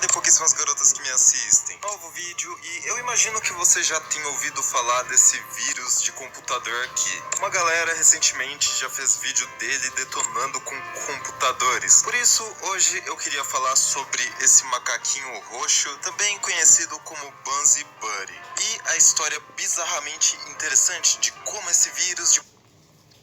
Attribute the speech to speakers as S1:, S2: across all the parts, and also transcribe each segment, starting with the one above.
S1: De pouquíssimas garotas que me assistem. Novo vídeo, e eu imagino que você já tenha ouvido falar desse vírus de computador aqui. Uma galera recentemente já fez vídeo dele detonando com computadores. Por isso, hoje eu queria falar sobre esse macaquinho roxo, também conhecido como Bugsy Buddy. E a história bizarramente interessante de como esse vírus de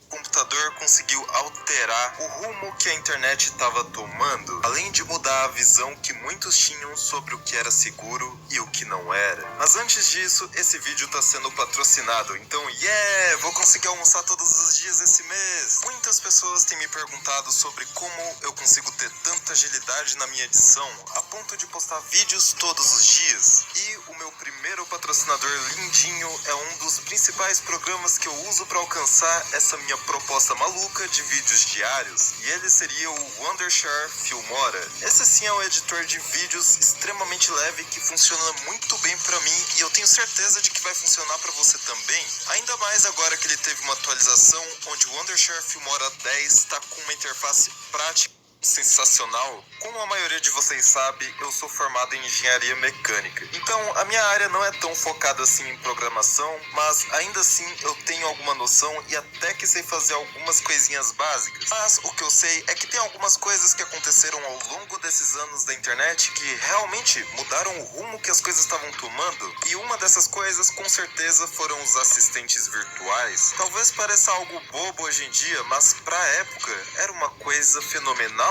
S1: computador conseguiu alterar o rumo que a internet estava tomando, além de mudar a visão que muitos tinham sobre o que era seguro e o que não era. Mas antes disso, esse vídeo está sendo patrocinado, então vou conseguir almoçar todos os dias esse mês. Muitas pessoas têm me perguntado sobre como eu consigo ter tanta agilidade na minha edição, a ponto de postar vídeos todos os dias. E o meu primeiro patrocinador lindinho é um dos principais programas que eu uso para alcançar essa minha proposta maluca de vídeos diários, e ele seria o Wondershare Filmora. Esse sim é um editor de vídeos extremamente leve que funciona muito bem para mim, e eu tenho certeza de que vai funcionar para você também, ainda mais agora que ele teve uma atualização onde o Wondershare Filmora 10 está com uma interface prática sensacional. Como a maioria de vocês sabe, eu sou formado em engenharia mecânica. Então, a minha área não é tão focada assim em programação, mas ainda assim eu tenho alguma noção e até que sei fazer algumas coisinhas básicas. Mas o que eu sei é que tem algumas coisas que aconteceram ao longo desses anos da internet que realmente mudaram o rumo que as coisas estavam tomando. E uma dessas coisas, com certeza, foram os assistentes virtuais. Talvez pareça algo bobo hoje em dia, mas pra época era uma coisa fenomenal.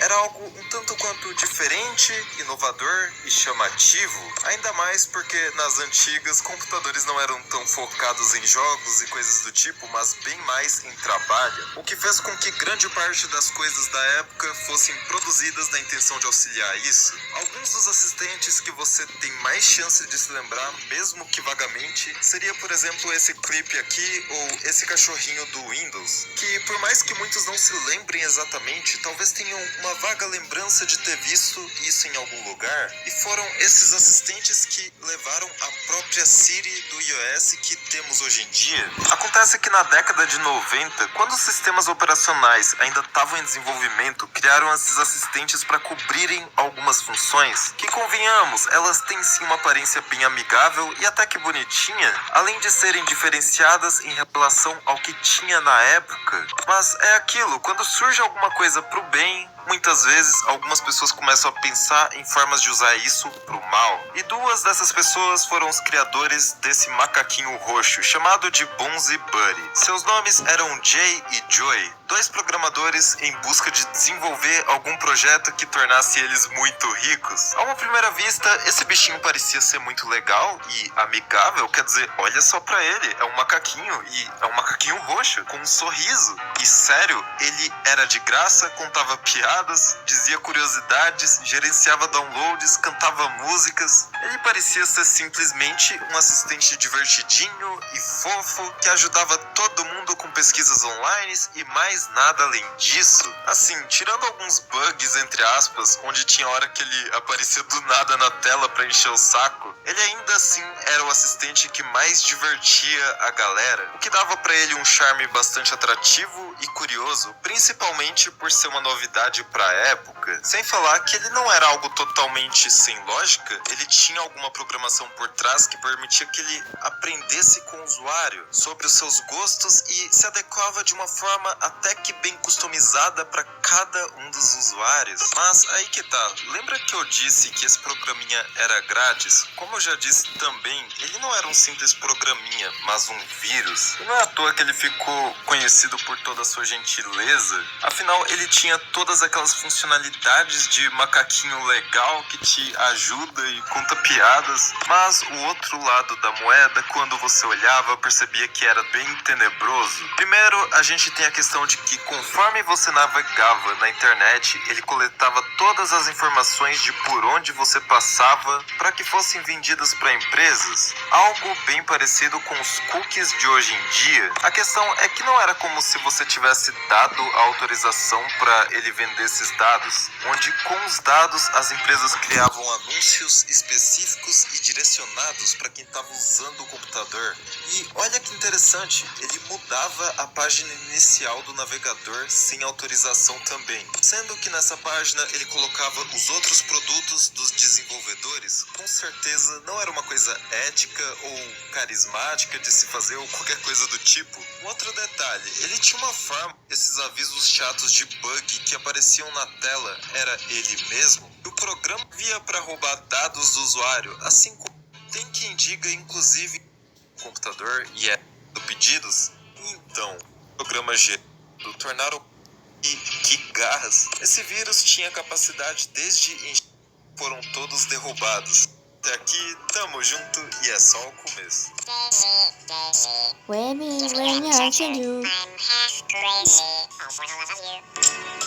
S1: Era algo um tanto quanto diferente, inovador e chamativo. Ainda mais porque nas antigas computadores não eram tão focados em jogos e coisas do tipo, mas bem mais em trabalho. O que fez com que grande parte das coisas da época fossem produzidas na intenção de auxiliar isso. Alguns dos assistentes que você tem mais chance de se lembrar, mesmo que vagamente, seria por exemplo esse clipe aqui ou esse cachorrinho do Windows, que por mais que muitos não se lembrem exatamente, talvez tenham uma vaga lembrança de ter visto isso em algum lugar, e foram esses assistentes que levaram a própria Siri do iOS que temos hoje em dia. Acontece que na década de 90, quando os sistemas operacionais ainda estavam em desenvolvimento, criaram esses assistentes para cobrirem algumas funções, que convenhamos, elas têm sim uma aparência bem amigável e até que bonitinha, além de serem diferenciadas em relação ao que tinha na época. Mas é aquilo, quando surge alguma coisa pro bem, muitas vezes algumas pessoas começam a pensar em formas de usar isso pro mal. E duas dessas pessoas foram os criadores desse macaquinho roxo, chamado de Bugsy Buddy. Seus nomes eram Jay e Joy, dois programadores em busca de desenvolver algum projeto que tornasse eles muito ricos. A uma primeira vista, esse bichinho parecia ser muito legal e amigável, quer dizer, olha só pra ele, é um macaquinho e é um macaquinho roxo, com um sorriso. E sério, ele era de graça, contava piadas, dizia curiosidades, gerenciava downloads, cantava músicas. Ele parecia ser simplesmente um assistente divertidinho e fofo que ajudava todo mundo com pesquisas online e mais nada além disso. Assim, tirando alguns bugs entre aspas, onde tinha hora que ele aparecia do nada na tela pra encher o saco, ele ainda assim era o assistente que mais divertia a galera, o que dava pra ele um charme bastante atrativo e curioso, principalmente por ser uma novidade pra época. Sem falar que ele não era algo totalmente sem lógica, ele tinha alguma programação por trás que permitia que ele aprendesse com o usuário sobre os seus gostos e se adequava de uma forma até que bem customizada para cada um dos usuários. Mas aí que tá, lembra que eu disse que esse programinha era grátis? Como eu já disse também, ele não era um simples programinha, mas um vírus. E não é à toa que ele ficou conhecido por toda a sua gentileza, afinal ele tinha todas aquelas funcionalidades de macaquinho legal que te ajuda e conta piadas, mas o outro lado da moeda, quando você olhava, percebia que era bem tenebroso. Primeiro, a gente tem a questão de que conforme você navegava na internet, ele coletava todas as informações de por onde você passava para que fossem vendidas para empresas, algo bem parecido com os cookies de hoje em dia. A questão é que não era como se você tivesse dado a autorização para ele vender esses dados, onde com os dados as empresas criavam anúncios específicos e direcionados para quem estava usando o computador. E olha que interessante, ele mudava a página inicial do navegador sem autorização também, sendo que nessa página ele colocava os outros produtos dos certeza não era uma coisa ética ou carismática de se fazer ou qualquer coisa do tipo. Um outro detalhe, ele tinha uma forma, esses avisos chatos de bug que apareciam na tela era ele mesmo. E o programa via para roubar dados do usuário, assim como tem quem diga inclusive no computador e é do pedidos. Então, o programa G do tornaram e que garras! Esse vírus tinha capacidade desde foram todos derrubados. Até aqui, tamo junto e é só o começo.
S2: When we were young, you.
S3: I'm half crazy. Oh, boy, I love you.